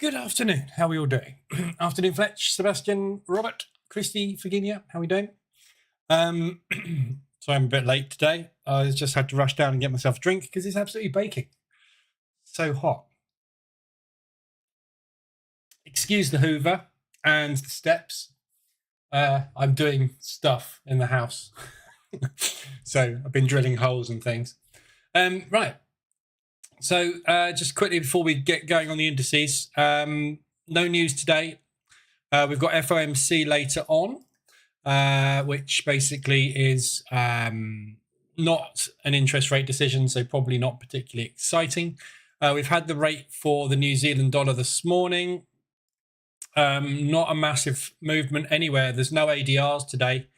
Good afternoon. How are we all doing? Afternoon, Fletch, Sebastian, Robert, Christy, Virginia. How are we doing? So I'm a bit late today. I just had to rush down and get myself a drink because it's absolutely baking. So hot. Excuse the Hoover and the steps. I'm doing stuff in the house. So I've been drilling holes and things. Right. So just quickly before we get going on the indices, no news today. We've got FOMC later on, which basically is not an interest rate decision, so probably not particularly exciting. We've had the rate for the New Zealand dollar this morning. Not a massive movement anywhere. There's no ADRs today.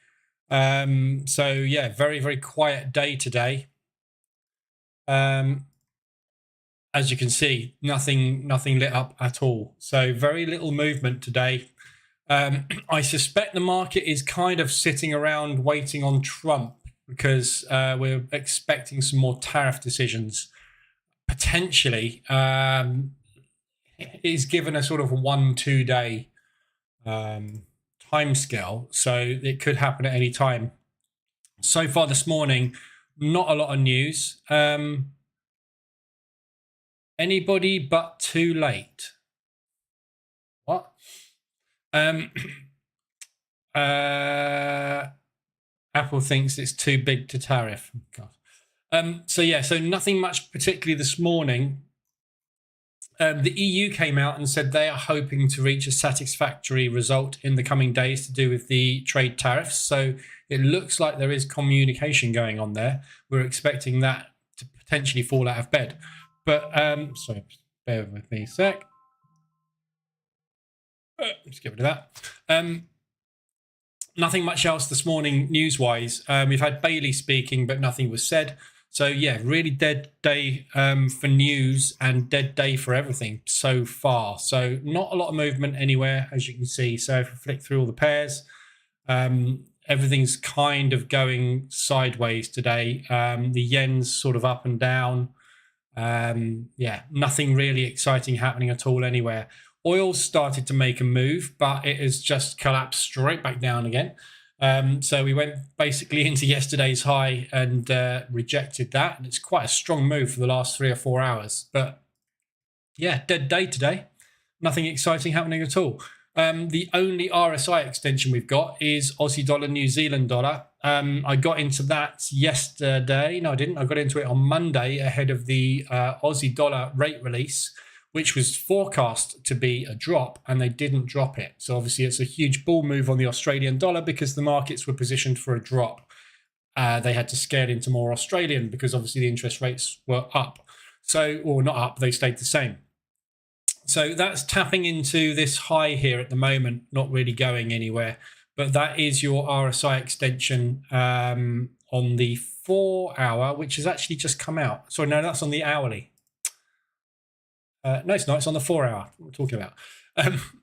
So yeah, very, very quiet day today. As you can see, nothing lit up at all. So very little movement today. I suspect the market is kind of sitting around waiting on Trump because we're expecting some more tariff decisions. Potentially, he's given a sort of 1-2 day time scale, so it could happen at any time. So far this morning, not a lot of news. Anybody but too late. What? Apple thinks it's too big to tariff. God. So nothing much particularly this morning. The EU came out and said they are hoping to reach a satisfactory result in the coming days to do with the trade tariffs. So it looks like there is communication going on there. We're expecting that to potentially fall out of bed. But, sorry, bear with me a sec. Let's get rid of that. Nothing much else this morning news-wise. We've had Bailey speaking, but nothing was said. So, yeah, really dead day for news and dead day for everything so far. So not a lot of movement anywhere, as you can see. So if I flick through all the pairs, everything's kind of going sideways today. The yen's sort of up and down. Yeah, nothing really exciting happening at all anywhere. Oil started to make a move, but it has just collapsed straight back down again. So we went basically into yesterday's high and rejected that. And it's quite a strong move for the last 3 or 4 hours. But yeah, dead day today. Nothing exciting happening at all. The only RSI extension we've got is Aussie dollar, New Zealand dollar. I got into that yesterday. No, I didn't. I got into it on Monday ahead of the Aussie dollar rate release, which was forecast to be a drop, and they didn't drop it. So obviously it's a huge bull move on the Australian dollar because the markets were positioned for a drop. They had to scale into more Australian because obviously the interest rates were up. So, or not up, they stayed the same. So that's tapping into this high here at the moment, not really going anywhere. But that is your RSI extension on the 4 hour, which has actually just come out. Sorry, no, that's on the hourly. No, it's not. It's on the 4 hour. What we're talking about.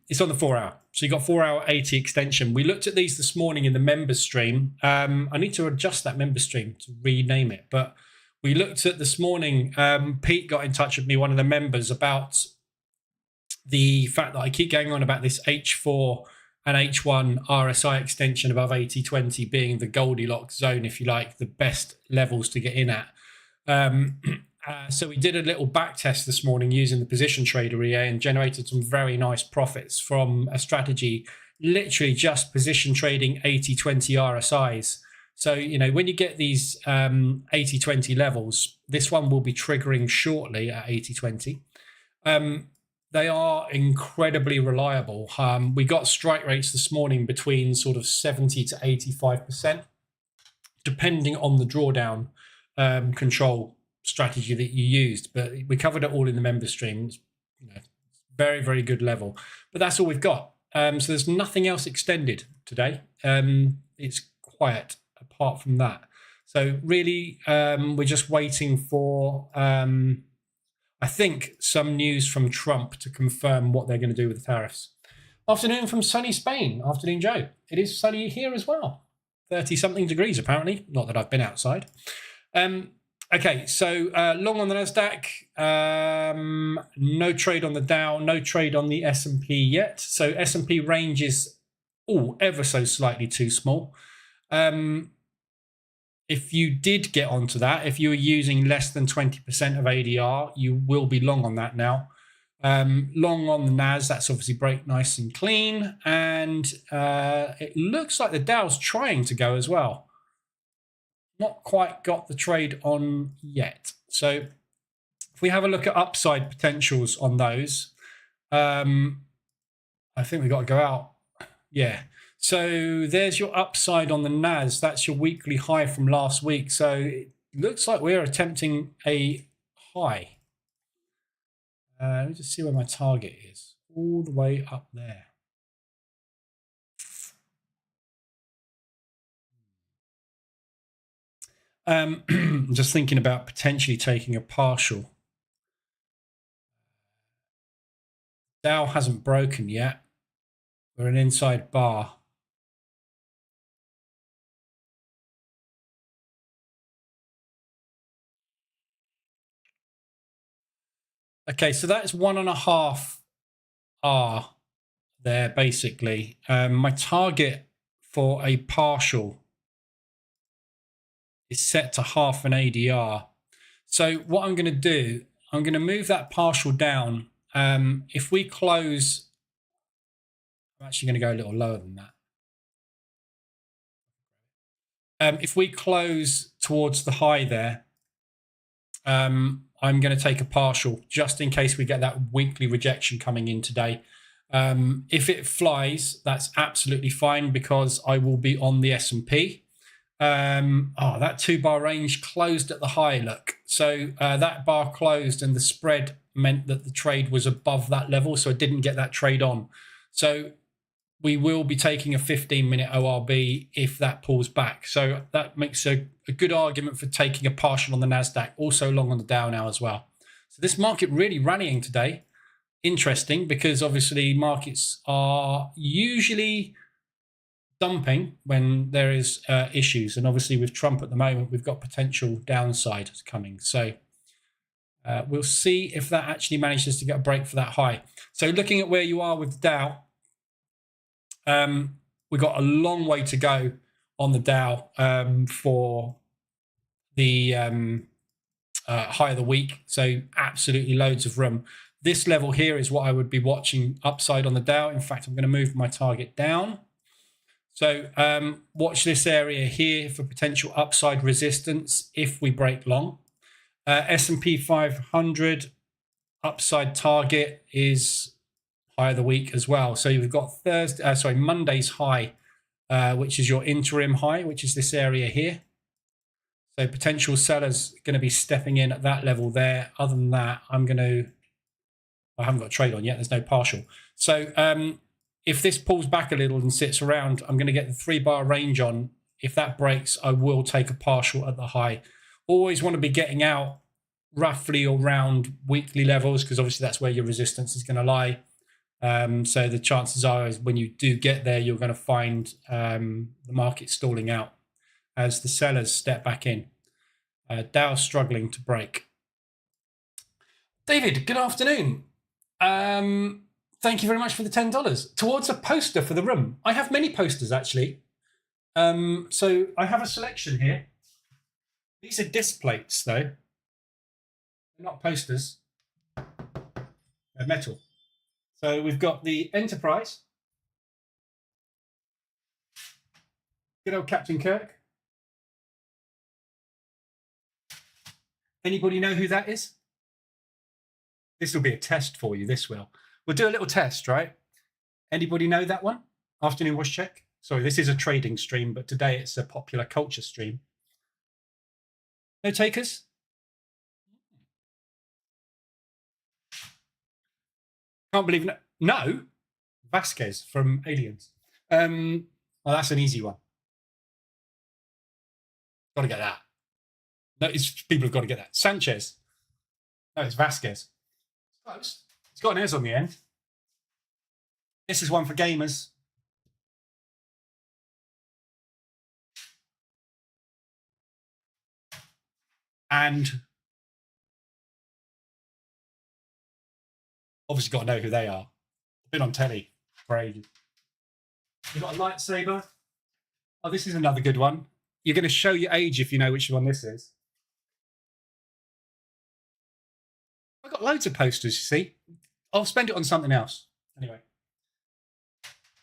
It's on the 4 hour. So you got 4 hour 80 extension. We looked at these this morning in the members stream. I need to adjust that member stream to rename it. But we looked at this morning. Pete got in touch with me, one of the members, about the fact that I keep going on about this H4 and H1 RSI extension above 80-20 being the Goldilocks zone, if you like, the best levels to get in at. So we did a little back test this morning using the position trader EA and generated some very nice profits from a strategy, literally just position trading 80-20 RSIs. So, you know, when you get these 80-20 levels, this one will be triggering shortly at 80-20. They are incredibly reliable. We got strike rates this morning between sort of 70 to 85%, depending on the drawdown control strategy that you used. But we covered it all in the member stream. You know, very, very good level. But that's all we've got. So there's nothing else extended today. It's quiet apart from that. So really, we're just waiting for... I think some news from Trump to confirm what they're going to do with the tariffs. Afternoon from sunny Spain. Afternoon, Joe. It is sunny here as well. 30-something degrees, apparently. Not that I've been outside. Okay, so long on the Nasdaq, no trade on the Dow, no trade on the S&P yet. So S&P range is ever so slightly too small. If you did get onto that, if you were using less than 20% of ADR, you will be long on that now. Long on the NAS, that's obviously break nice and clean. And it looks like the Dow's trying to go as well. Not quite got the trade on yet. So if we have a look at upside potentials on those, I think we've got to go out. Yeah. So there's your upside on the NAS. That's your weekly high from last week. So it looks like we're attempting a high. Let me just see where my target is. All the way up there. Just thinking about potentially taking a partial. Dow hasn't broken yet. We're an inside bar. Okay, so that's 1.5 R there, basically. My target for a partial is set to half an ADR. So what I'm going to do, I'm going to move that partial down. If we close, I'm actually going to go a little lower than that. If we close towards the high there, I'm going to take a partial just in case we get that weekly rejection coming in today. If it flies, that's absolutely fine because I will be on the S&P. That 2-bar range closed at the high, look. So that bar closed and the spread meant that the trade was above that level, so it didn't get that trade on. So we will be taking a 15-minute ORB if that pulls back. So that makes a good argument for taking a partial on the Nasdaq, also long on the Dow now as well. So this market really rallying today. Interesting, because obviously markets are usually dumping when there is issues, and obviously with Trump at the moment, we've got potential downside coming. So we'll see if that actually manages to get a break for that high. So looking at where you are with Dow, we've got a long way to go on the Dow for the high of the week. So absolutely loads of room. This level here is what I would be watching upside on the Dow. In fact, I'm going to move my target down. So watch this area here for potential upside resistance if we break long. S&P500 upside target is high of the week as well. So you've got Monday's high, which is your interim high, which is this area here. So potential sellers going to be stepping in at that level there. Other than that, I haven't got a trade on yet. There's no partial. So if this pulls back a little and sits around, I'm going to get the 3-bar range on. If that breaks, I will take a partial at the high. Always want to be getting out roughly around weekly levels because obviously that's where your resistance is going to lie. So the chances are is when you do get there, you're going to find the market stalling out as the sellers step back in. Dow struggling to break. David, good afternoon. Thank you very much for the $10 towards a poster for the room. I have many posters actually. So I have a selection here. These are disc plates though. They're not posters. They're metal. So we've got the Enterprise. Good old Captain Kirk. Anybody know who that is? This will be a test for you, this will. We'll do a little test, right? Anybody know that one? Afternoon Wash Check. Sorry, this is a trading stream, but today it's a popular culture stream. No takers? Can't believe no. Vasquez from Aliens. Well, that's an easy one. Got to get that. No, people have got to get that. Sanchez. No, it's Vasquez. It's close. It's got an S on the end. This is one for gamers. And obviously got to know who they are. Been on telly for ages. You've got a lightsaber. Oh, this is another good one. You're going to show your age if you know which one this is. I've got loads of posters, you see. I'll spend it on something else. Anyway.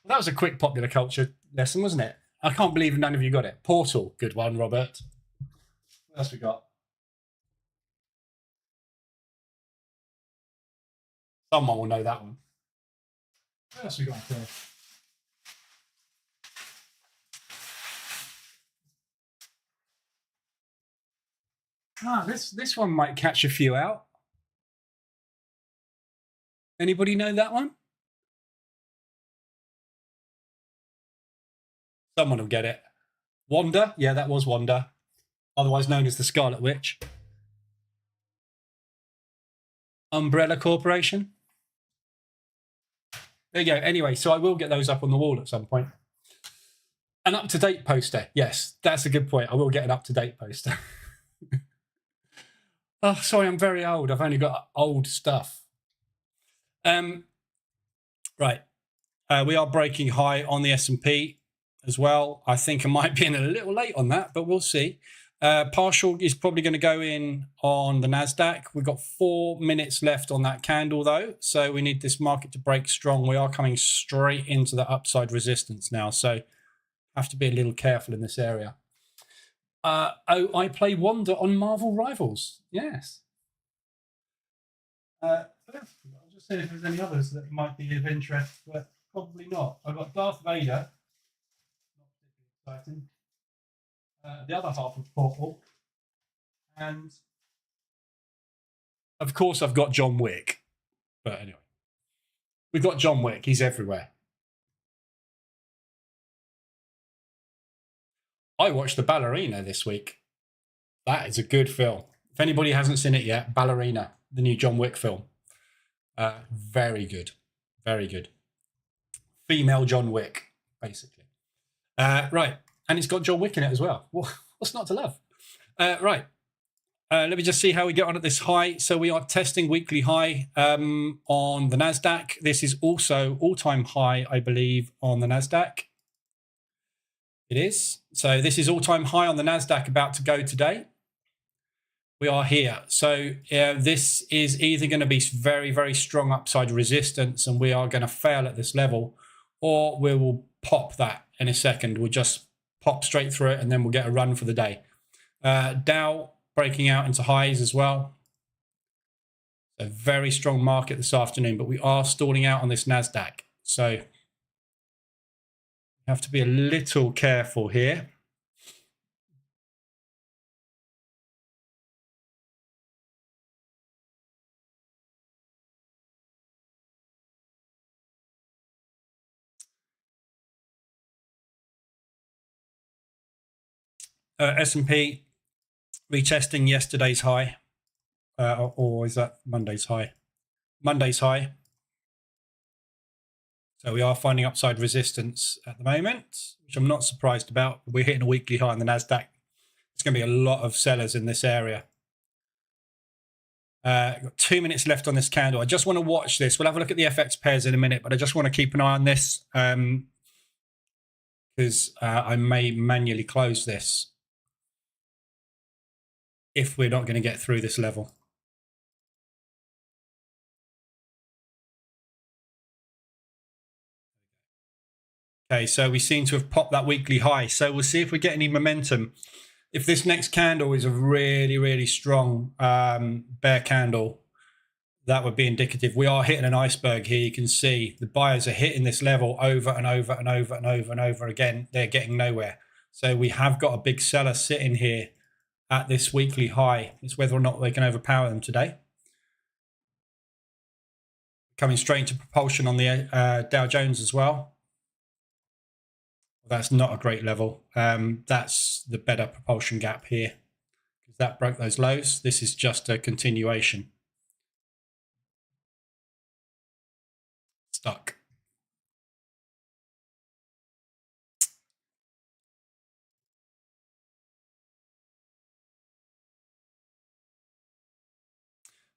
Well, that was a quick popular culture lesson, wasn't it? I can't believe none of you got it. Portal. Good one, Robert. What else we got? Someone will know that one. What else we got here? This one might catch a few out. Anybody know that one? Someone will get it. Wanda? Yeah, that was Wanda. Otherwise known as the Scarlet Witch. Umbrella Corporation. There you go. Anyway, so I will get those up on the wall at some point. An up-to-date poster. Yes, that's a good point. I will get an up-to-date poster. Oh, sorry, I'm very old. I've only got old stuff. Right. We are breaking high on the S&P as well. I think I might be in a little late on that, but we'll see. Partial is probably going to go in on the NASDAQ. We've got 4 minutes left on that candle, though. So we need this market to break strong. We are coming straight into the upside resistance now. So have to be a little careful in this area. I play Wanda on Marvel Rivals. Yes. I'll just see if there's any others that might be of interest, but probably not. I've got Darth Vader. Not particularly exciting. The other half of Portal. And of course, I've got John Wick. But anyway, we've got John Wick. He's everywhere. I watched The Ballerina this week. That is a good film. If anybody hasn't seen it yet, Ballerina, the new John Wick film. Very good. Very good. Female John Wick, basically. Right. And it's got John Wick in it as well. What's not to love? Right. Let me just see how we get on at this high. So we are testing weekly high on the NASDAQ. This is also all-time high, I believe, on the NASDAQ. It is. So this is all-time high on the NASDAQ about to go today. We are here. So this is either going to be very, very strong upside resistance and we are going to fail at this level, or we will pop that in a second. We'll just pop straight through it and then we'll get a run for the day. Dow breaking out into highs as well. A very strong market this afternoon, but we are stalling out on this NASDAQ. So you have to be a little careful here. S&P retesting yesterday's high, or is that Monday's high? Monday's high. So we are finding upside resistance at the moment, which I'm not surprised about. We're hitting a weekly high on the NASDAQ. There's going to be a lot of sellers in this area. Got 2 minutes left on this candle. I just want to watch this. We'll have a look at the FX pairs in a minute, but I just want to keep an eye on this because I may manually close this if we're not going to get through this level. Okay, so we seem to have popped that weekly high. So we'll see if we get any momentum. If this next candle is a really, really strong bear candle, that would be indicative. We are hitting an iceberg here. You can see the buyers are hitting this level over and over and over and over and over again. They're getting nowhere. So we have got a big seller sitting here at this weekly high. It's whether or not they can overpower them today. Coming straight into propulsion on the Dow Jones as well. That's not a great level. That's the better propulsion gap here. That broke those lows. This is just a continuation. Stuck.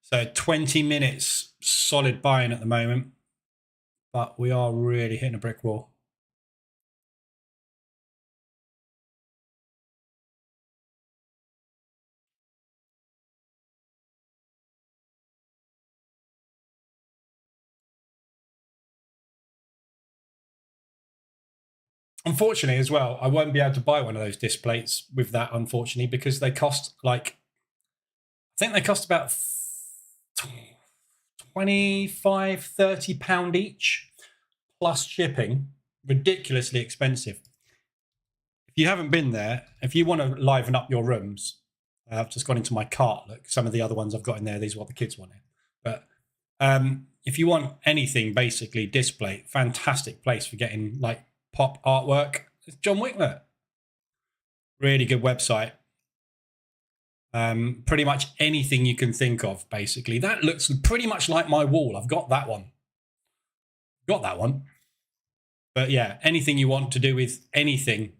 So 20 minutes solid buying at the moment, but we are really hitting a brick wall. Unfortunately, as well, I won't be able to buy one of those disc plates with that, unfortunately, because they cost like, I think they cost about 25, £30 each, plus shipping. Ridiculously expensive. If you haven't been there, if you want to liven up your rooms, I've just gone into my cart. Look, some of the other ones I've got in there, these are what the kids wanted. But if you want anything, basically, display, fantastic place for getting like pop artwork. It's John Wickler. Really good website. Pretty much anything you can think of, basically. That looks pretty much like my wall. I've got that one. But yeah, anything you want to do with anything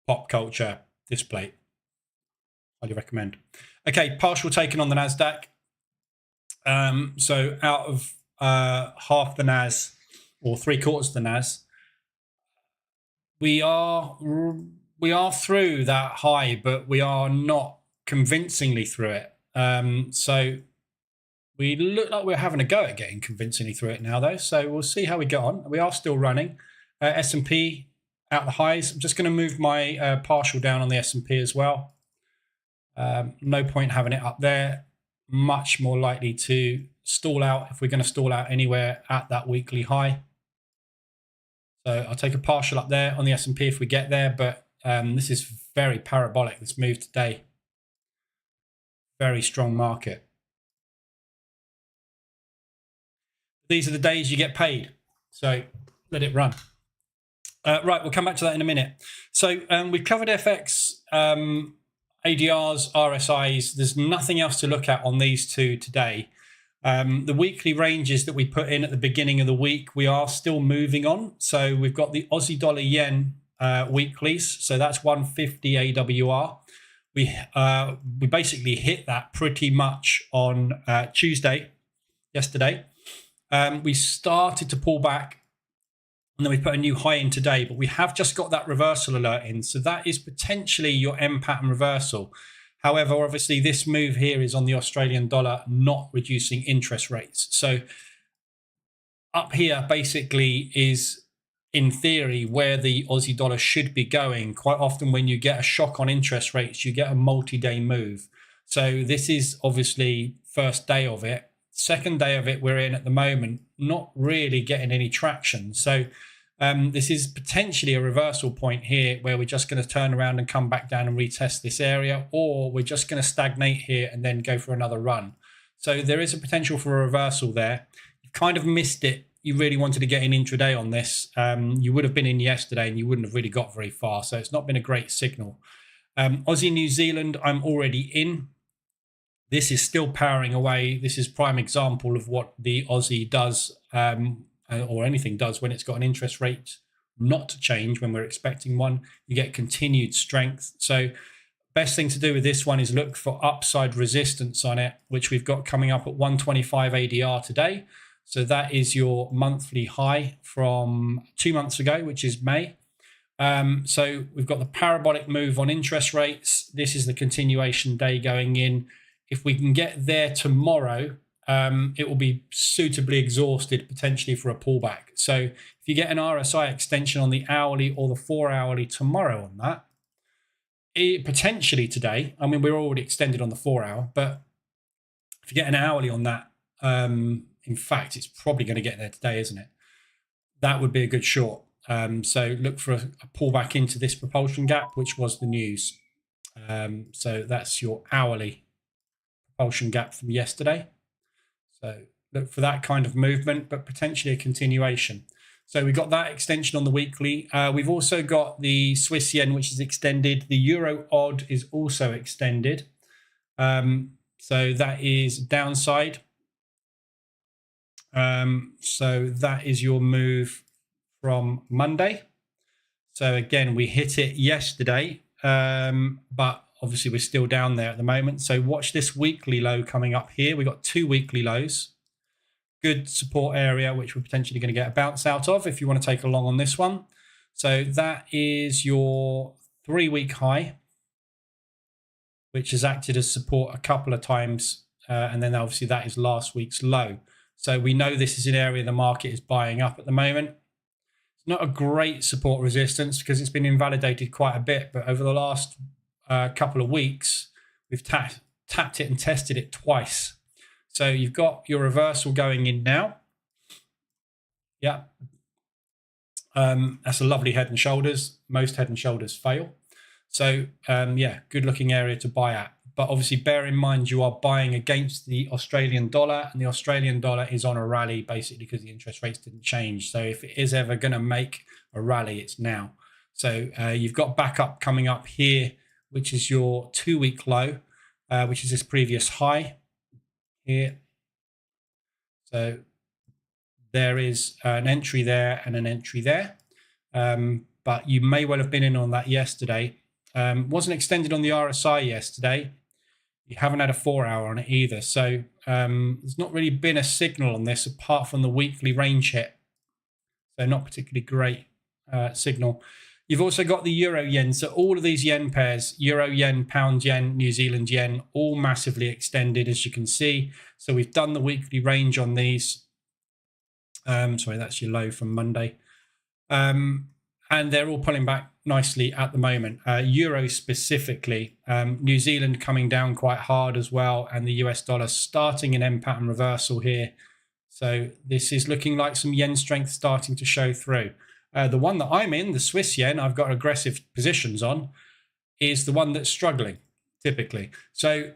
pop culture, display. Highly recommend. Okay, partial taken on the NASDAQ. So out of half the NAS, or 3/4 of the NAS, we are through that high, but we are not convincingly through it. So we look like we're having a go at getting convincingly through it now, though. So we'll see how we get on. We are still running. S&P out the highs. I'm just going to move my partial down on the S&P as well. No point having it up there. Much more likely to stall out if we're going to stall out anywhere at that weekly high. So I'll take a partial up there on the S&P if we get there, but this is very parabolic, this move today. Very strong market. These are the days you get paid, so let it run. Right, we'll come back to that in a minute. So we've covered FX, ADRs, RSIs. There's nothing else to look at on these two today. The weekly ranges that we put in at the beginning of the week, we are still moving on. So we've got the Aussie dollar yen weeklies. So that's 150 AWR. We basically hit that pretty much on Tuesday, yesterday. We started to pull back, and then we put a new high in today, but we have just got that reversal alert in. So that is potentially your M pattern reversal. However, obviously, this move here is on the Australian dollar, not reducing interest rates. So up here basically is, in theory, where the Aussie dollar should be going. Quite often when you get a shock on interest rates, you get a multi-day move. So this is obviously first day of it. Second day of it we're in at the moment, not really getting any traction. So this is potentially a reversal point here where we're just going to turn around and come back down and retest this area, or we're just going to stagnate here and then go for another run. So there is a potential for a reversal there. You've kind of missed it. You really wanted to get in intraday on this. You would have been in yesterday and you wouldn't have really got very far. So it's not been a great signal. Aussie, New Zealand, I'm already in. This is still powering away. This is prime example of what the Aussie does, or anything does when it's got an interest rate not to change when we're expecting one. You get continued strength. So best thing to do with this one is look for upside resistance on it, which we've got coming up at 125 ADR today. So that is your monthly high from 2 months ago, which is May. So we've got the parabolic move on interest rates. This is the continuation day going in. If we can get there tomorrow, it will be suitably exhausted potentially for a pullback. So if you get an RSI extension on the hourly or the 4 hourly tomorrow on that, potentially today, I mean, we're already extended on the 4 hour, but if you get an hourly on that, in fact, it's probably going to get there today, isn't it? That would be a good short. So look for a pullback into this propulsion gap, which was the news. So that's your hourly propulsion gap from yesterday. So look for that kind of movement, but potentially a continuation. So we've got that extension on the weekly. We've also got the Swiss yen, which is extended. The euro odd is also extended. So that is downside. So that is your move from Monday. So again, we hit it yesterday, but obviously we're still down there at the moment. So watch this weekly low coming up here. We've got 2 weekly lows. Good support area, which we're potentially going to get a bounce out of if you want to take a long on this one. So that is your 3-week high, which has acted as support a couple of times. And then obviously that is last week's low. So we know this is an area the market is buying up at the moment. It's not a great support resistance because it's been invalidated quite a bit. But over the last couple of weeks, we've tapped it and tested it twice. So you've got your reversal going in now. Yeah. That's a lovely head and shoulders. Most head and shoulders fail. So yeah, good looking area to buy at. But obviously bear in mind you are buying against the Australian dollar, and the Australian dollar is on a rally basically because the interest rates didn't change. So if it is ever going to make a rally, it's now. So you've got backup coming up here, which is your 2-week low, which is this previous high here. So there is an entry there and an entry there. But you may well have been in on that yesterday. Wasn't extended on the RSI yesterday. You haven't had a 4-hour on it either. So there's not really been a signal on this apart from the weekly range hit. So not particularly great signal. You've also got the euro yen. So all of these yen pairs, euro yen, pound yen, New Zealand yen, all massively extended, as you can see. So we've done the weekly range on these. Sorry, that's your low from Monday. And they're all pulling back nicely at the moment. Euro specifically, New Zealand coming down quite hard as well, and the US dollar starting an M pattern reversal here. So this is looking like some yen strength starting to show through. The one that I'm in, the Swiss yen, I've got aggressive positions on, is the one that's struggling typically. So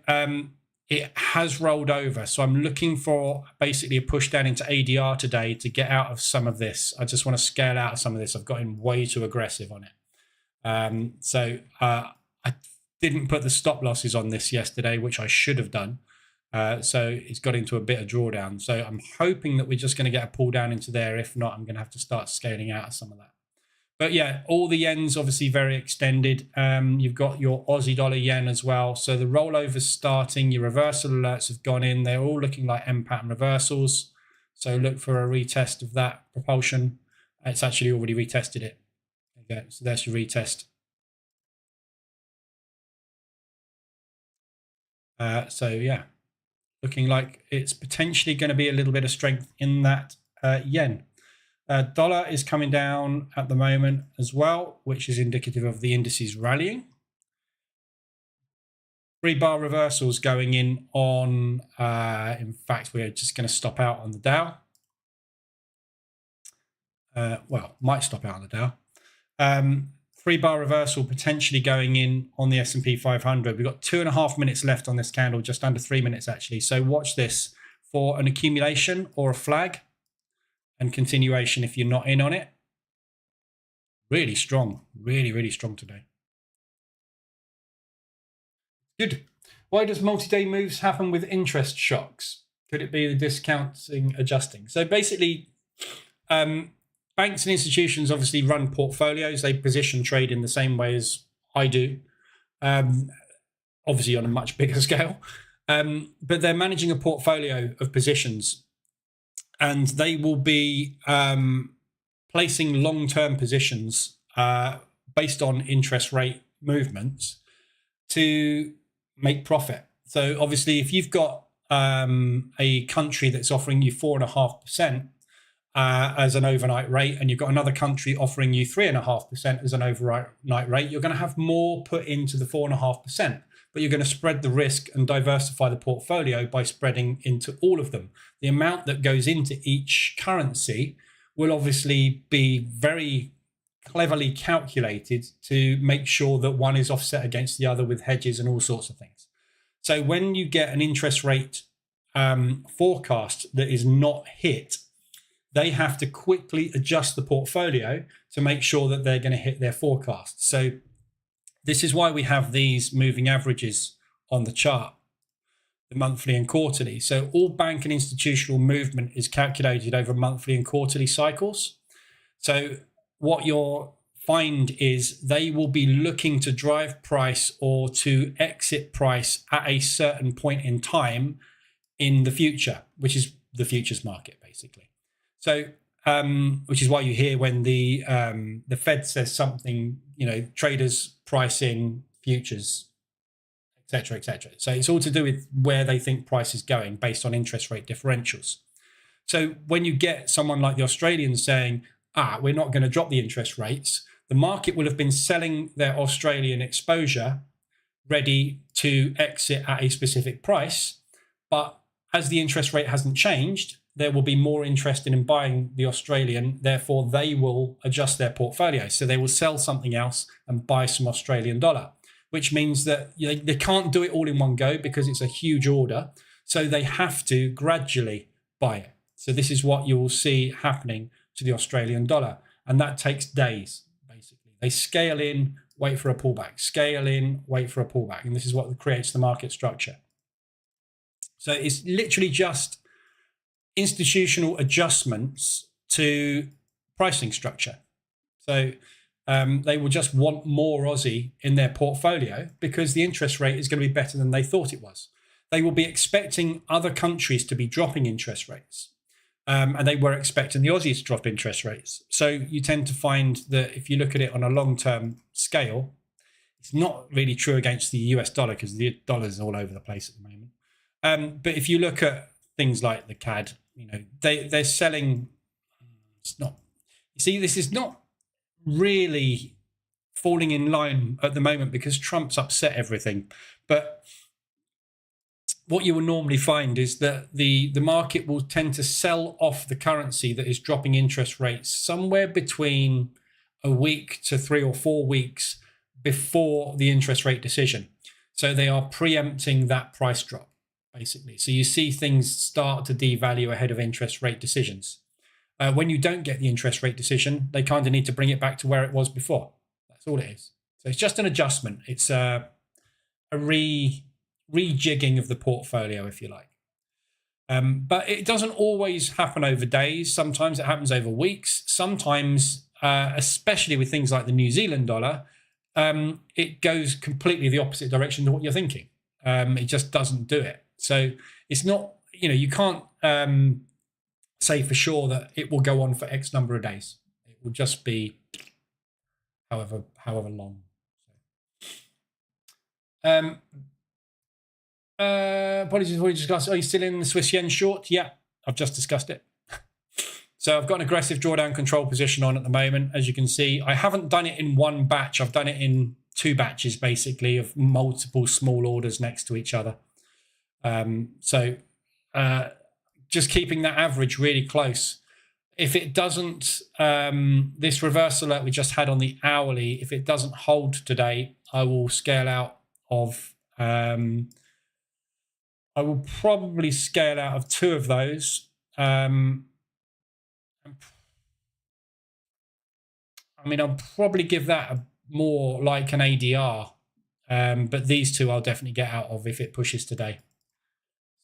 it has rolled over. So I'm looking for basically a push down into ADR today to get out of some of this. I just want to scale out of some of this. I've gotten way too aggressive on it. So I didn't put the stop losses on this yesterday, which I should have done. So it's got into a bit of drawdown. So I'm hoping that we're just going to get a pull down into there. If not, I'm going to have to start scaling out of some of that. But yeah, all the yens obviously very extended. You've got your Aussie dollar yen as well. So the rollover's starting. Your reversal alerts have gone in. They're all looking like M pattern reversals. So look for a retest of that propulsion. It's actually already retested it. Okay, so there's your retest. So yeah, looking like it's potentially going to be a little bit of strength in that yen. Dollar is coming down at the moment as well, which is indicative of the indices rallying. 3-bar reversals going in on, in fact, we're just going to stop out on the Dow. Well, might stop out on the Dow. 3-bar reversal potentially going in on the S&P 500. We've got 2.5 minutes left on this candle, just under 3 minutes actually. So watch this for an accumulation or a flag. And continuation if you're not in on it. Really strong, really strong today. Good. Why does multi-day moves happen with interest shocks? Could it be the discounting adjusting? So basically, banks and institutions obviously run portfolios. They position trade in the same way as I do, obviously on a much bigger scale. But they're managing a portfolio of positions. And they will be placing long-term positions based on interest rate movements to make profit. So obviously, if you've got a country that's offering you 4.5% as an overnight rate, and you've got another country offering you 3.5% as an overnight rate, you're going to have more put into the 4.5%. But you're going to spread the risk and diversify the portfolio by spreading into all of them. The amount that goes into each currency will obviously be very cleverly calculated to make sure that one is offset against the other with hedges and all sorts of things. So when you get an interest rate forecast that is not hit, they have to quickly adjust the portfolio to make sure that they're going to hit their forecast. So this is why we have these moving averages on the chart, the monthly and quarterly. So all bank and institutional movement is calculated over monthly and quarterly cycles. So what you're find is they will be looking to drive price or to exit price at a certain point in time in the future, which is the futures market, basically. So, which is why you hear when the Fed says something, traders price in futures, etc., etc. So it's all to do with where they think price is going based on interest rate differentials. So when you get someone like the Australians saying, we're not going to drop the interest rates, the market will have been selling their Australian exposure ready to exit at a specific price. But as the interest rate hasn't changed, there will be more interest in buying the Australian. Therefore, they will adjust their portfolio. So they will sell something else and buy some Australian dollar, which means that they can't do it all in one go because it's a huge order. So they have to gradually buy it. So this is what you will see happening to the Australian dollar. And that takes days, basically. They scale in, wait for a pullback, scale in, wait for a pullback. And this is what creates the market structure. So it's literally just institutional adjustments to pricing structure. So they will just want more Aussie in their portfolio because the interest rate is going to be better than they thought it was. They will be expecting other countries to be dropping interest rates. And they were expecting the Aussies to drop interest rates. So you tend to find that if you look at it on a long-term scale, it's not really true against the US dollar because the dollar is all over the place at the moment. But if you look at things like the CAD, they're selling. It's not. You see, this is not really falling in line at the moment because Trump's upset everything. But what you will normally find is that the market will tend to sell off the currency that is dropping interest rates somewhere between a week to 3 or 4 weeks before the interest rate decision. So they are preempting that price drop, basically. So you see things start to devalue ahead of interest rate decisions. When you don't get the interest rate decision, they kind of need to bring it back to where it was before. That's all it is. So it's just an adjustment. It's a rejigging of the portfolio, if you like. But it doesn't always happen over days. Sometimes it happens over weeks. Sometimes, especially with things like the New Zealand dollar, it goes completely the opposite direction to what you're thinking. It just doesn't do it. So it's not, you can't say for sure that it will go on for X number of days. It will just be however long. Apologies for what you discussed. Are you still in the Swiss yen short? Yeah, I've just discussed it. So I've got an aggressive drawdown control position on at the moment. As you can see, I haven't done it in one batch. I've done it in 2 batches, basically, of multiple small orders next to each other. Just keeping that average really close. If it doesn't, this reverse alert we just had on the hourly, if it doesn't hold today, I will scale out of, I will probably scale out of 2 of those. I'll probably give that more like an ADR, but these 2 I'll definitely get out of if it pushes today.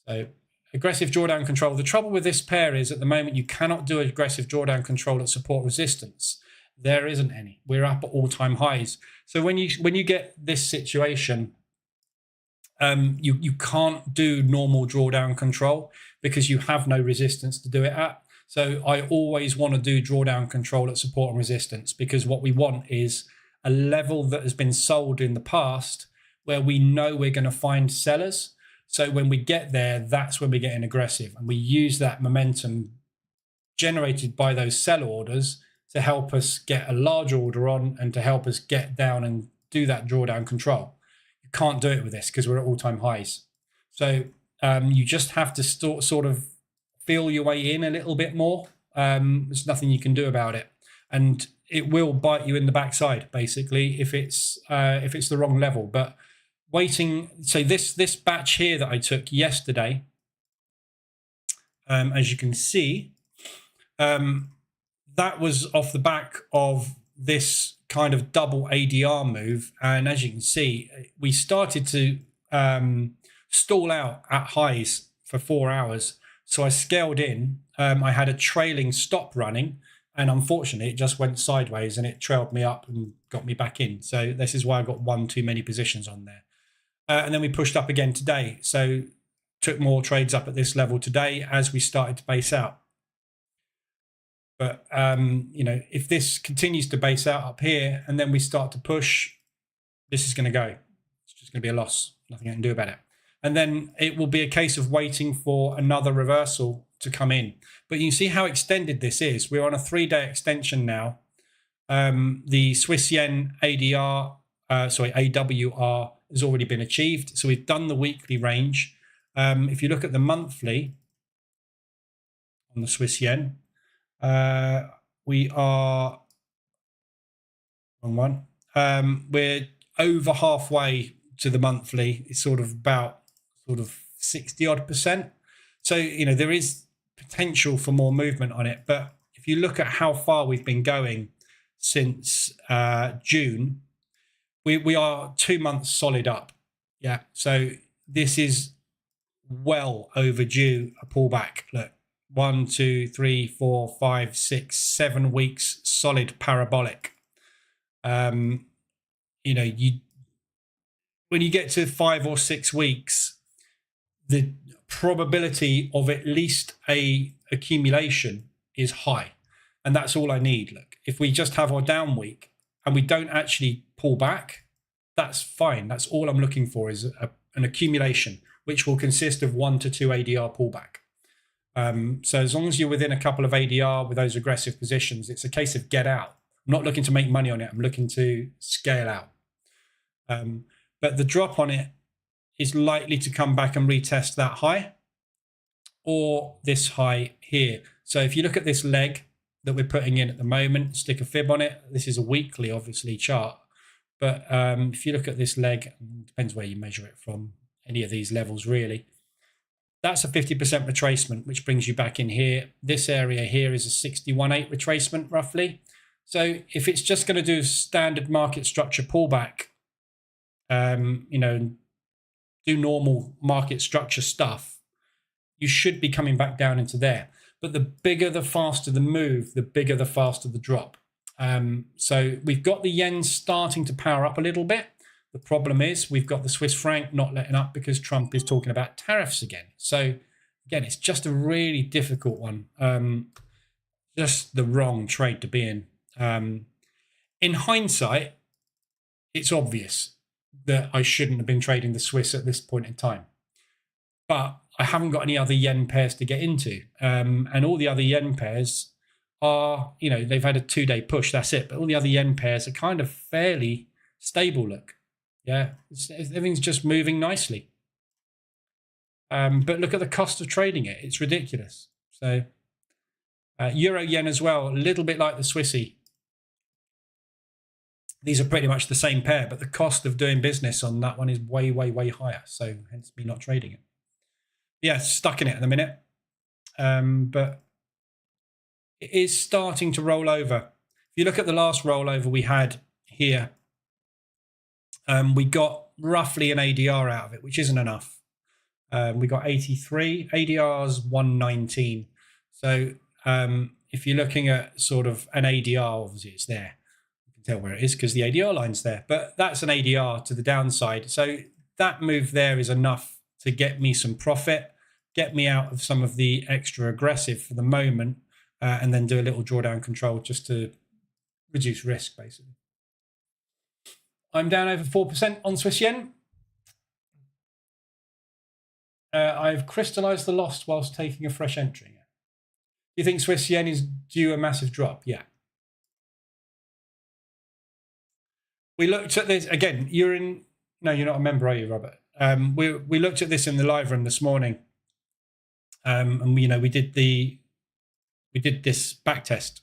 So aggressive drawdown control. The trouble with this pair is at the moment you cannot do aggressive drawdown control at support resistance. There isn't any. We're up at all-time highs. So when you get this situation, you can't do normal drawdown control because you have no resistance to do it at. So I always want to do drawdown control at support and resistance because what we want is a level that has been sold in the past where we know we're going to find sellers. So when we get there, that's when we're getting aggressive. And we use that momentum generated by those sell orders to help us get a large order on and to help us get down and do that drawdown control. You can't do it with this because we're at all-time highs. So you just have to sort of feel your way in a little bit more. There's nothing you can do about it. And it will bite you in the backside, basically, if it's the wrong level. But waiting, so this batch here that I took yesterday, as you can see, that was off the back of this kind of double ADR move. And as you can see, we started to stall out at highs for 4 hours. So I scaled in. I had a trailing stop running, And unfortunately, it just went sideways and it trailed me up and got me back in. So this is why I got one too many positions on there. And then we pushed up again today. So took more trades up at this level today as we started to base out. But, if this continues to base out up here and then we start to push, this is going to go. It's just going to be a loss. Nothing I can do about it. And then it will be a case of waiting for another reversal to come in. But you can see how extended this is. We're on a 3-day extension now. The Swiss yen AWR has already been achieved. So we've done the weekly range. If you look at the monthly on the Swiss yen, we are wrong one. We're over halfway to the monthly. It's sort of 60 odd percent. So there is potential for more movement on it. But if you look at how far we've been going since June, we are 2 months solid up. Yeah. So this is well overdue a pullback. Look, 1, 2, 3, 4, 5, 6, 7 weeks solid parabolic. When you get to 5 or 6 weeks, the probability of at least a accumulation is high, and that's all I need. Look, if we just have our down week and we don't actually pull back, that's fine. That's all I'm looking for is an accumulation, which will consist of 1 to 2 ADR pullback. So as long as you're within a couple of ADR with those aggressive positions, it's a case of get out. I'm not looking to make money on it. I'm looking to scale out. But the drop on it is likely to come back and retest that high or this high here. So if you look at this leg that we're putting in at the moment, stick a fib on it. This is a weekly, obviously, chart. But if you look at this leg, depends where you measure it from, any of these levels really. That's a 50% retracement, which brings you back in here. This area here is a 61.8 retracement roughly. So if it's just going to do standard market structure pullback, do normal market structure stuff, you should be coming back down into there. But the bigger, the faster the move, the bigger, the faster the drop. So we've got the yen starting to power up a little bit. The problem is we've got the Swiss franc not letting up because Trump is talking about tariffs again. So again, it's just a really difficult one. Just the wrong trade to be in. In hindsight, it's obvious that I shouldn't have been trading the Swiss at this point in time. But I haven't got any other yen pairs to get into. And all the other yen pairs are, they've had a 2-day push, that's it. But all the other yen pairs are kind of fairly stable, look. Yeah, everything's just moving nicely. But look at the cost of trading it. It's ridiculous. So Euro yen as well, a little bit like the Swissy. These are pretty much the same pair, but the cost of doing business on that one is way, way, way higher. So hence me not trading it. Yeah, stuck in it at the minute. But it is starting to roll over. If you look at the last rollover we had here, we got roughly an ADR out of it, which isn't enough. We got 83, ADR's 119. So if you're looking at sort of an ADR, obviously it's there. You can tell where it is because the ADR line's there, but that's an ADR to the downside. So that move there is enough to get me some profit, get me out of some of the extra aggressive for the moment, and then do a little drawdown control just to reduce risk, basically. I'm down over 4% on Swiss yen. I've crystallized the loss whilst taking a fresh entry. Do you think Swiss yen is due a massive drop? Yeah. We looked at this again. No, you're not a member, are you, Robert? We looked at this in the live room this morning, and we did this back test.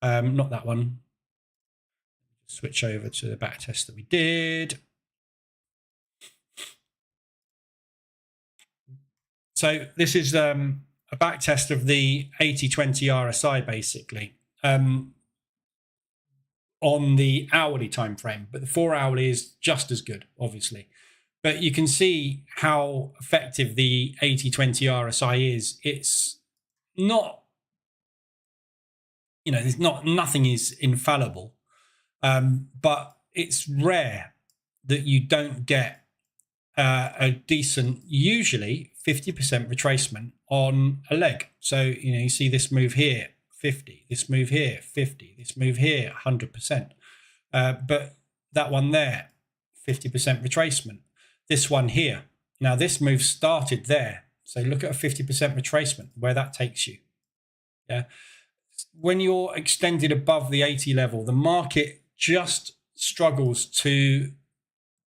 Not that one. Switch over to the back test that we did. So this is a back test of the 80-20 RSI, basically, on the hourly time frame. But the 4-hourly is just as good, obviously. But you can see how effective the 80-20 RSI is. It's not there's nothing is infallible, but it's rare that you don't get a decent, usually 50% retracement on a leg. So, you see this move here, 50, this move here, 50, this move here, 100%. But that one there, 50% retracement. This one here. Now, this move started there. So look at a 50% retracement, where that takes you. Yeah. When you're extended above the 80 level, the market just struggles to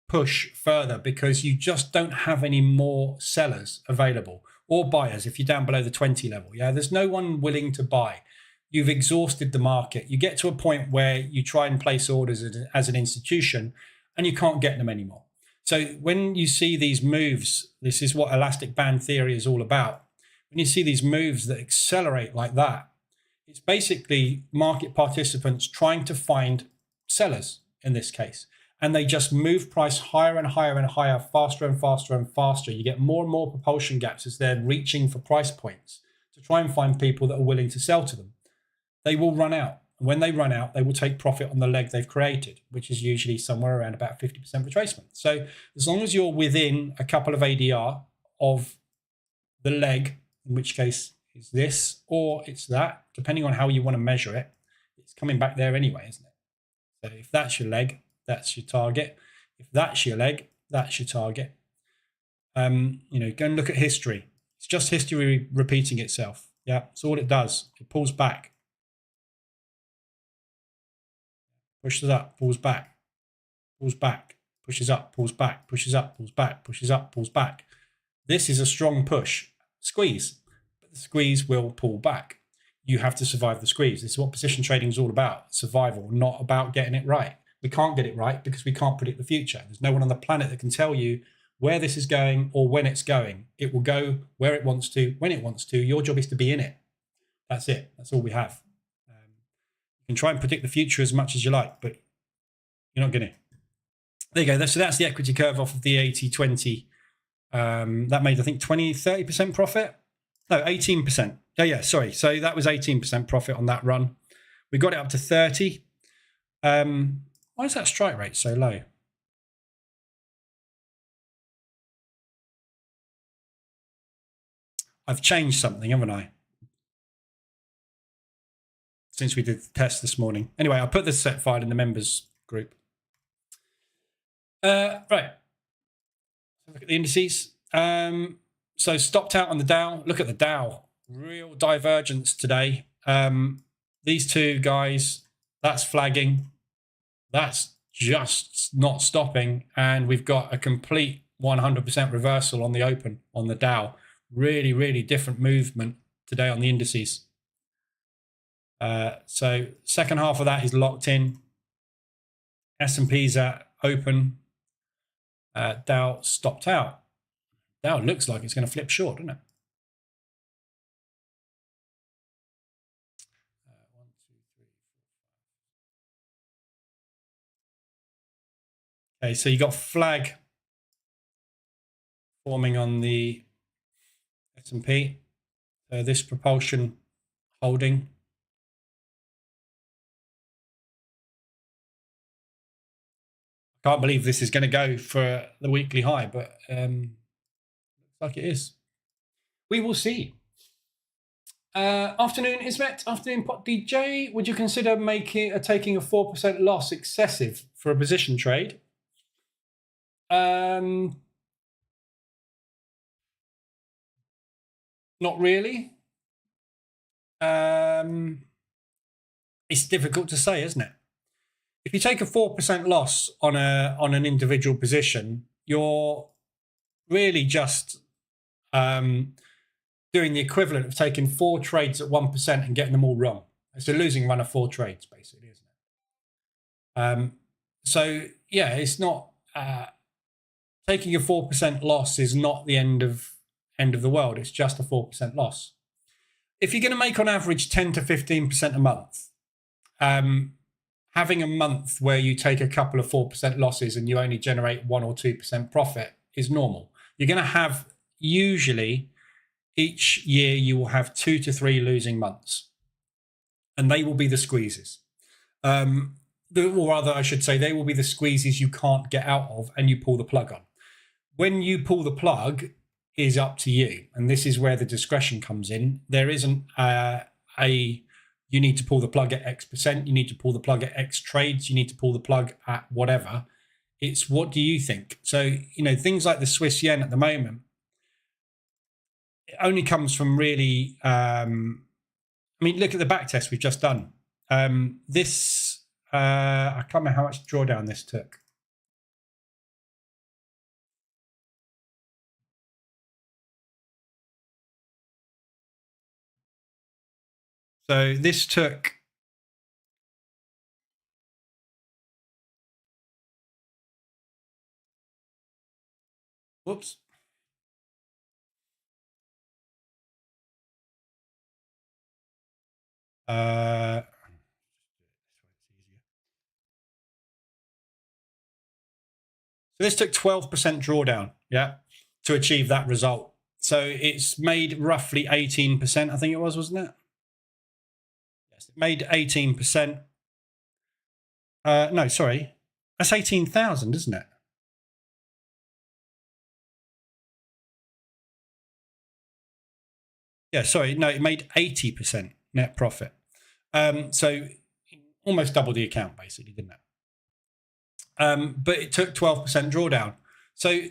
push further because you just don't have any more sellers available or buyers if you're down below the 20 level. Yeah, there's no one willing to buy. You've exhausted the market. You get to a point where you try and place orders as an institution and you can't get them anymore. So when you see these moves, this is what elastic band theory is all about. When you see these moves that accelerate like that, it's basically market participants trying to find sellers in this case. And they just move price higher and higher and higher, faster and faster and faster. You get more and more propulsion gaps as they're reaching for price points to try and find people that are willing to sell to them. They will run out. And when they run out, they will take profit on the leg they've created, which is usually somewhere around about 50% retracement. So as long as you're within a couple of ADR of the leg, in which case it's this or it's that, depending on how you want to measure it, it's coming back there anyway, isn't it? So if that's your leg, that's your target. If that's your leg, that's your target. Go and look at history. It's just history repeating itself. Yeah, that's all it does. It pulls back. Pushes up, pulls back, pushes up, pulls back, pushes up, pulls back, pushes up, pulls back. This is a strong push. Squeeze. But the squeeze will pull back. You have to survive the squeeze. This is what position trading is all about. Survival, not about getting it right. We can't get it right because we can't predict the future. There's no one on the planet that can tell you where this is going or when it's going. It will go where it wants to, when it wants to. Your job is to be in it. That's it. That's all we have. You can try and predict the future as much as you like, but you're not going to. There you go. So that's the equity curve off of the 80-20. That made, I think, 30% profit. No, 18%. Yeah, sorry. So that was 18% profit on that run. We got it up to 30. Why is that strike rate so low? I've changed something, haven't I? Since we did the test this morning. Anyway, I'll put the set file in the members group. Right. Look at the indices. So stopped out on the Dow. Look at the Dow. Real divergence today. These two guys, that's flagging. That's just not stopping. And we've got a complete 100% reversal on the open on the Dow. Really, really different movement today on the indices. So second half of that is locked in. S&P's at open. Dow stopped out. Dow looks like it's going to flip short, doesn't it? 1, 2, 3, 4, 5. Okay, so you got flag forming on the S&P. So this propulsion holding. Can't believe this is going to go for the weekly high, but looks like it is. We will see. Afternoon, Ismet. Afternoon, Pot DJ. Would you consider taking a 4% loss excessive for a position trade? Not really. It's difficult to say, isn't it? If you take a 4% loss on an individual position, you're really just doing the equivalent of taking 4 trades at 1% and getting them all wrong. It's a losing run of 4 trades, basically, isn't it? So yeah, it's not taking a 4% loss is not the end of the world. It's just a 4% loss. If you're going to make on average 10 to 15% a month, having a month where you take a couple of 4% losses and you only generate 1 or 2% profit is normal. You're going to have, usually each year you will have 2 to 3 losing months. and they will be the squeezes. Or rather, I should say, they will be the squeezes you can't get out of and you pull the plug on. When you pull the plug is up to you, and this is where the discretion comes in. There isn't you need to pull the plug at X%, you need to pull the plug at X trades, you need to pull the plug at whatever. It's what do you think? So, things like the Swiss yen at the moment, it only comes from really, look at the back test we've just done. I can't remember how much drawdown this took. So this took, whoops. So this took 12% drawdown, to achieve that result. So it's made roughly 18%, I think it was, wasn't it? Yes, it made 18%. No, sorry. That's 18,000, isn't it? Yeah, sorry. No, it made 80% net profit. So almost double the account, basically, didn't it? But it took 12% drawdown. So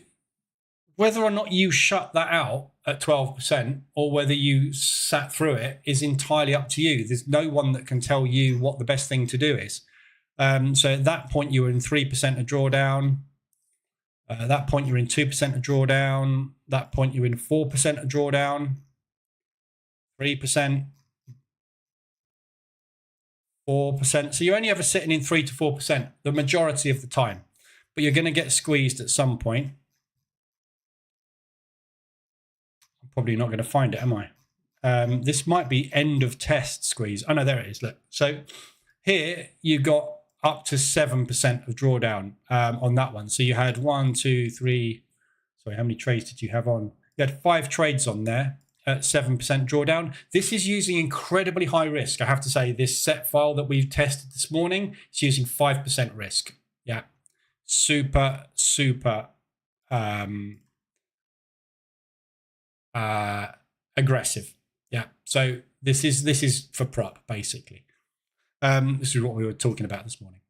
whether or not you shut that out at 12% or whether you sat through it is entirely up to you. There's no one that can tell you what the best thing to do is. So at that point, you were in 3% of drawdown. At that point, you're in 2% of drawdown. At that point, you're in 4% of drawdown. 3%. 4%. So you're only ever sitting in 3 to 4% the majority of the time. But you're going to get squeezed at some point. I'm probably not going to find it, am I? This might be end of test squeeze. Oh, no, there it is. Look. So here you got up to 7% of drawdown on that one. So you had 1, 2, 3. Sorry, how many trades did you have on? You had 5 trades on there at 7% drawdown. This is using incredibly high risk. I have to say, this set file that we've tested this morning is using 5% risk. Yeah. Super, super aggressive. Yeah. So this is for prop, basically. This is what we were talking about this morning.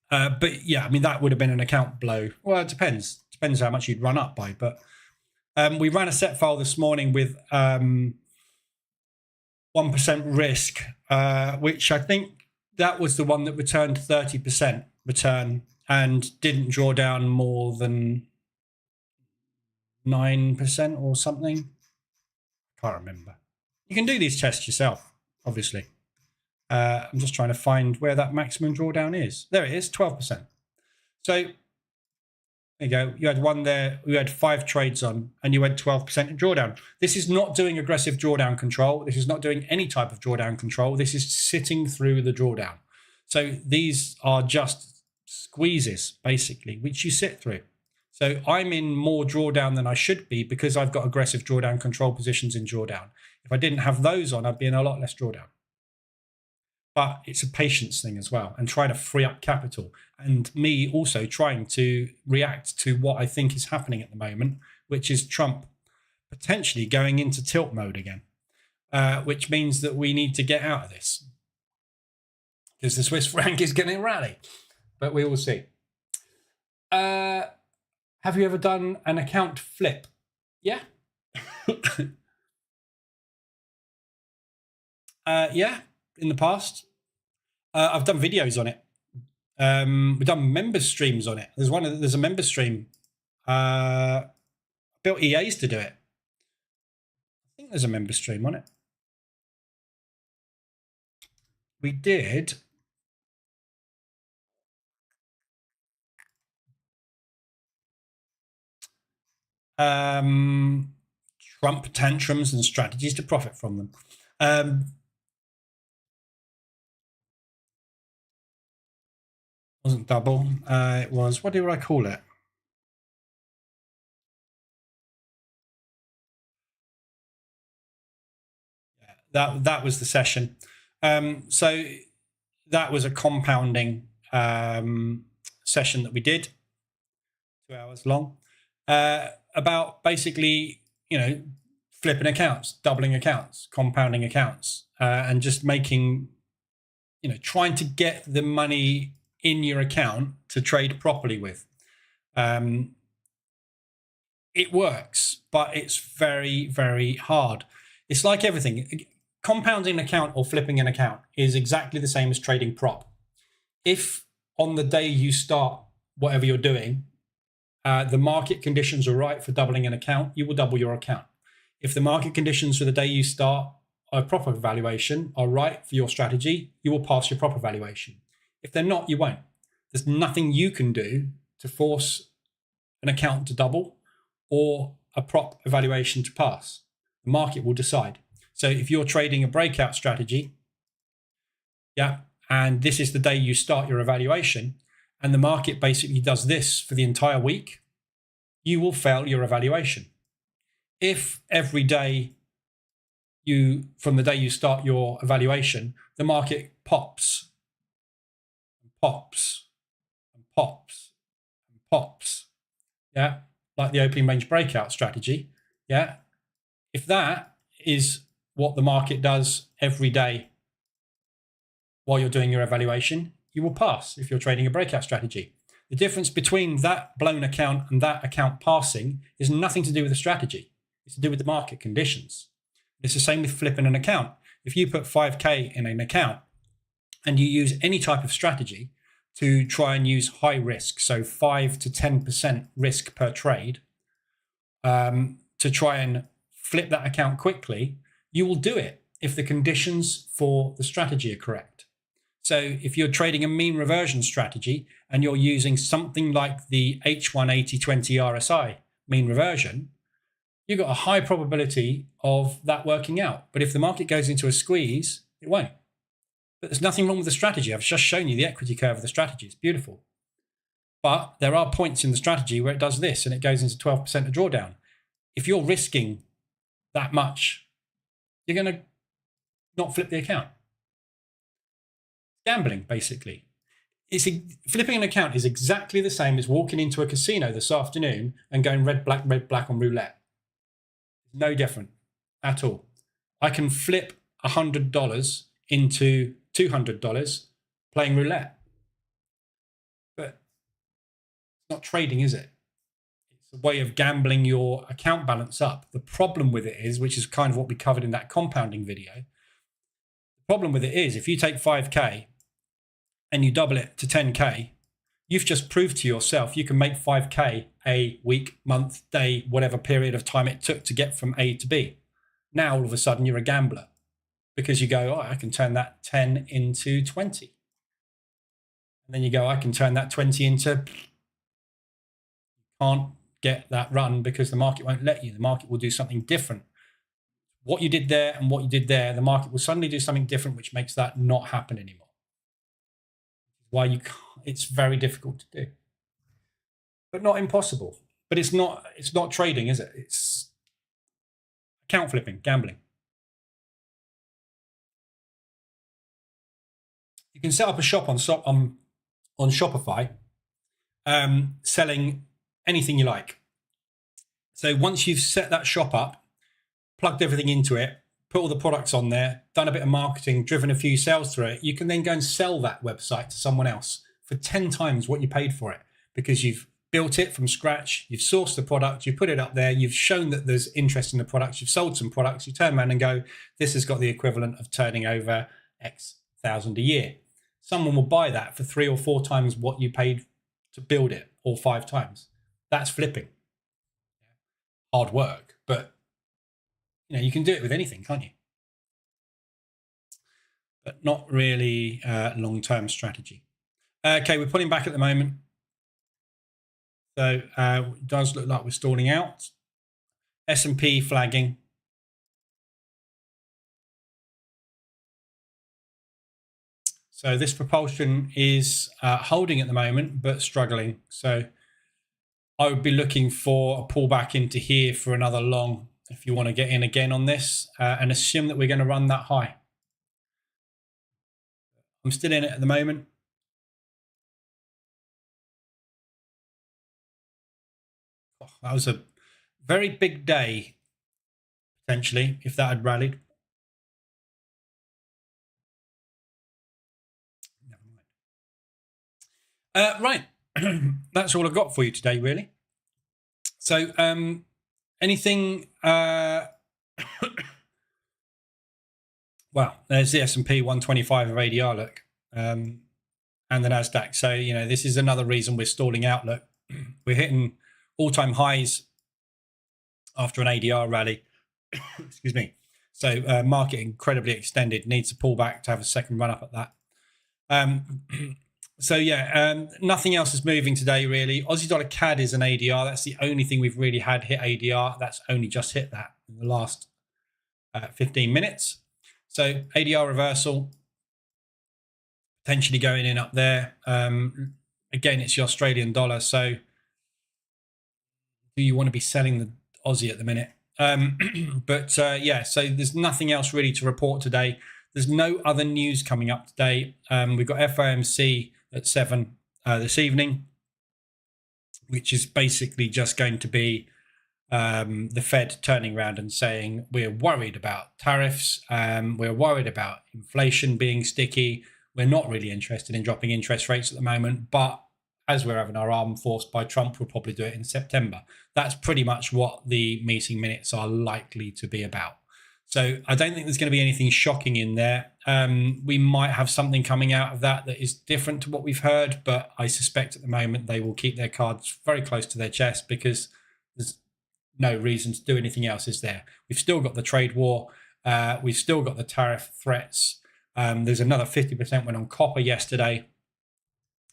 But yeah, that would have been an account blow. Well, it depends. Depends how much you'd run up by. But we ran a set file this morning with 1% risk, which I think that was the one that returned 30% return and didn't draw down more than 9% or something. Can't remember. You can do these tests yourself, obviously. I'm just trying to find where that maximum drawdown is. There it is, 12%. So there you go. You had one there. You had 5 trades on, and you had 12% in drawdown. This is not doing aggressive drawdown control. This is not doing any type of drawdown control. This is sitting through the drawdown. So these are just squeezes, basically, which you sit through. So I'm in more drawdown than I should be because I've got aggressive drawdown control positions in drawdown. If I didn't have those on, I'd be in a lot less drawdown. But it's a patience thing as well, and trying to free up capital, and me also trying to react to what I think is happening at the moment, which is Trump potentially going into tilt mode again, which means that we need to get out of this because the Swiss franc is going to rally, but we will see. Have you ever done an account flip? Yeah. Yeah. In the past, I've done videos on it. We've done member streams on it. There's a member stream. Built EAs to do it. I think there's a member stream on it. We did. Trump tantrums and strategies to profit from them. Wasn't double. It was, what do I call it? Yeah, that was the session. So that was a compounding session that we did, 2 hours long, about basically, flipping accounts, doubling accounts, compounding accounts, and just making, trying to get the money in your account to trade properly with. It works, but it's very, very hard. It's like everything. Compounding an account or flipping an account is exactly the same as trading prop. If on the day you start whatever you're doing, the market conditions are right for doubling an account, you will double your account. If the market conditions for the day you start a proper valuation are right for your strategy, you will pass your proper valuation. If they're not, you won't. There's nothing you can do to force an account to double or a prop evaluation to pass. The market will decide. So if you're trading a breakout strategy, and this is the day you start your evaluation, and the market basically does this for the entire week, you will fail your evaluation. If every day from the day you start your evaluation, the market pops and pops and pops and pops, like the opening range breakout strategy, if that is what the market does every day while you're doing your evaluation, you will pass if you're trading a breakout strategy. The difference between that blown account and that account passing is nothing to do with the strategy. It's to do with the market conditions. It's the same with flipping an account. If you put 5K in an account and you use any type of strategy to try and use high risk, so 5 to 10% risk per trade, to try and flip that account quickly, you will do it if the conditions for the strategy are correct. So if you're trading a mean reversion strategy and you're using something like the H18020 RSI mean reversion, you've got a high probability of that working out. But if the market goes into a squeeze, it won't. But there's nothing wrong with the strategy. I've just shown you the equity curve of the strategy. It's beautiful. But there are points in the strategy where it does this and it goes into 12% of drawdown. If you're risking that much, you're going to not flip the account. Gambling, basically. Flipping an account is exactly the same as walking into a casino this afternoon and going red, black on roulette. No different at all. I can flip $100 into $200 playing roulette. But it's not trading, is it? It's a way of gambling your account balance up. The problem with it is, which is kind of what we covered in that compounding video, the problem with it is if you take 5K and you double it to 10K, you've just proved to yourself you can make 5K a week, month, day, whatever period of time it took to get from A to B. Now, all of a sudden, you're a gambler because you go, I can turn that 10 into 20. And then you go, I can turn that 20 into... Can't get that run because the market won't let you. The market will do something different. What you did there and what you did there, the market will suddenly do something different, which makes that not happen anymore. Why you can't, it's very difficult to do, but not impossible. But it's not trading, is it? It's account flipping, gambling. You can set up a shop on Shopify, selling anything you like. So once you've set that shop up, plugged everything into it, put all the products on there, done a bit of marketing, driven a few sales through it, you can then go and sell that website to someone else for 10 times what you paid for it because you've built it from scratch, you've sourced the product, you put it up there, you've shown that there's interest in the products, you've sold some products, you turn around and go, this has got the equivalent of turning over X thousand a year. Someone will buy that for 3 or 4 times what you paid to build it, or 5 times. That's flipping. Hard work, but you can do it with anything, can't you? But not really long-term strategy. Okay, we're pulling back at the moment. So it does look like we're stalling out. S&P flagging. So this propulsion is holding at the moment, but struggling. So I would be looking for a pullback into here for another long if you want to get in again on this and assume that we're going to run that high. I'm still in it at the moment. Oh, that was a very big day, potentially, if that had rallied. Never mind. Right. That's all I've got for you today, really. So, anything... well, there's the S&P 125 of ADR, look, and the NASDAQ. So, this is another reason we're stalling out, look. We're hitting all-time highs after an ADR rally. Excuse me. So, market incredibly extended, needs to pull back to have a second run up at that. So, yeah, nothing else is moving today, really. Aussie dollar CAD is an ADR. That's the only thing we've really had hit ADR. That's only just hit that in the last 15 minutes. So ADR reversal, potentially going in up there. Again, it's the Australian dollar. So do you want to be selling the Aussie at the minute? But yeah, so there's nothing else really to report today. There's no other news coming up today. We've got FOMC at 7 this evening, which is basically just going to be the Fed turning around and saying, we're worried about tariffs, we're worried about inflation being sticky, we're not really interested in dropping interest rates at the moment, but as we're having our arm forced by Trump, we'll probably do it in September. That's pretty much what the meeting minutes are likely to be about. So I don't think there's going to be anything shocking in there. We might have something coming out of that is different to what we've heard, but I suspect at the moment they will keep their cards very close to their chest because there's no reason to do anything else, is there? We've still got the trade war. We've still got the tariff threats. There's another 50% went on copper yesterday.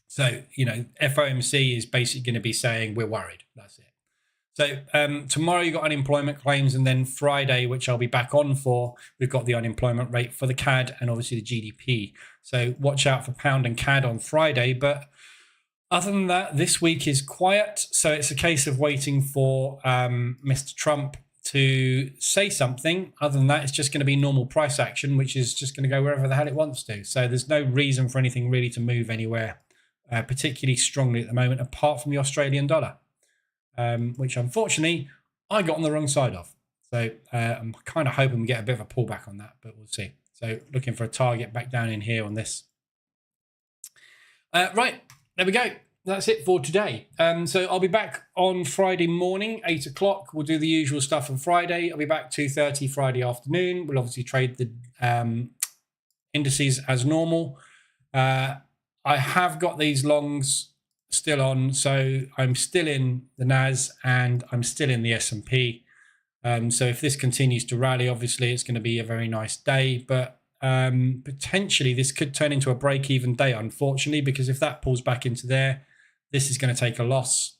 So, FOMC is basically going to be saying we're worried. That's it. So tomorrow you've got unemployment claims, and then Friday, which I'll be back on for, we've got the unemployment rate for the CAD and obviously the GDP. So watch out for pound and CAD on Friday. But other than that, this week is quiet. So it's a case of waiting for Mr. Trump to say something. Other than that, it's just going to be normal price action, which is just going to go wherever the hell it wants to. So there's no reason for anything really to move anywhere, particularly strongly at the moment, apart from the Australian dollar, which unfortunately I got on the wrong side of. So I'm kind of hoping we get a bit of a pullback on that, but we'll see. So looking for a target back down in here on this. Right. There we go. That's it for today. So I'll be back on Friday morning, 8 o'clock. We'll do the usual stuff on Friday. I'll be back 2:30 Friday afternoon. We'll obviously trade the indices as normal. I have got these longs still on, so I'm still in the NAS and I'm still in the S&P. So if this continues to rally, obviously it's going to be a very nice day, but potentially this could turn into a break-even day, unfortunately, because if that pulls back into there, this is going to take a loss,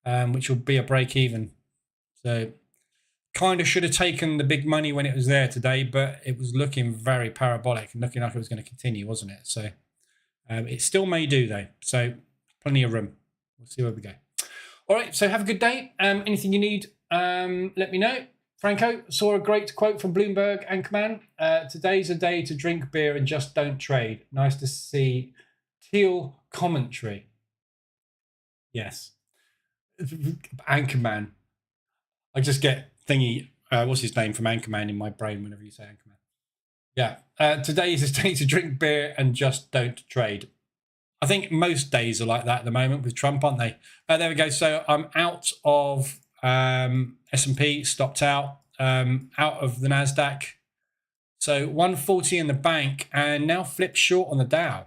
which will be a break-even. So kind of should have taken the big money when it was there today, but it was looking very parabolic and looking like it was going to continue, wasn't it? So it still may do, though. So plenty of room. We'll see where we go. All right, so have a good day. Anything you need, let me know. Franco, saw a great quote from Bloomberg Anchorman. Today's a day to drink beer and just don't trade. Nice to see teal commentary. Yes. Anchorman. I just get thingy, what's his name from Anchorman in my brain whenever you say Anchorman. Yeah. Today is a day to drink beer and just don't trade. I think most days are like that at the moment with Trump, aren't they? There we go. So I'm out of S&P, stopped out of the NASDAQ. So 140 in the bank and now flip short on the Dow.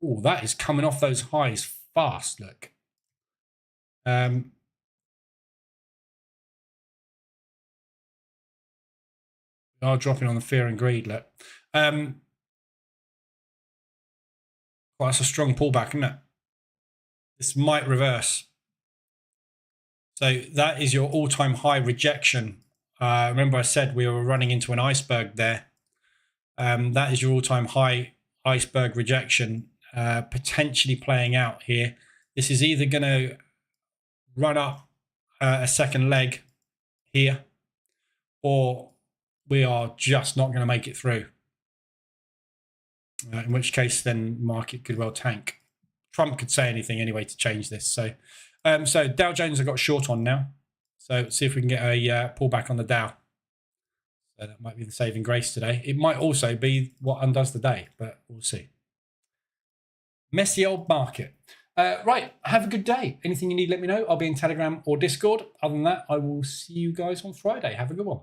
Oh, that is coming off those highs fast, look. Are dropping on the fear and greed, look. Well, that's a strong pullback, isn't it? This might reverse. So that is your all-time high rejection. Remember I said we were running into an iceberg there. That is your all-time high iceberg rejection potentially playing out here. This is either going to run up a second leg here, or we are just not going to make it through. in which case then market could well tank. Trump could say anything anyway to change this. So Dow Jones have got short on now. So let's see if we can get a pullback on the Dow. So that might be the saving grace today. It might also be what undoes the day, but we'll see. Messy old market. Right, have a good day. Anything you need, let me know. I'll be in Telegram or Discord. Other than that, I will see you guys on Friday. Have a good one.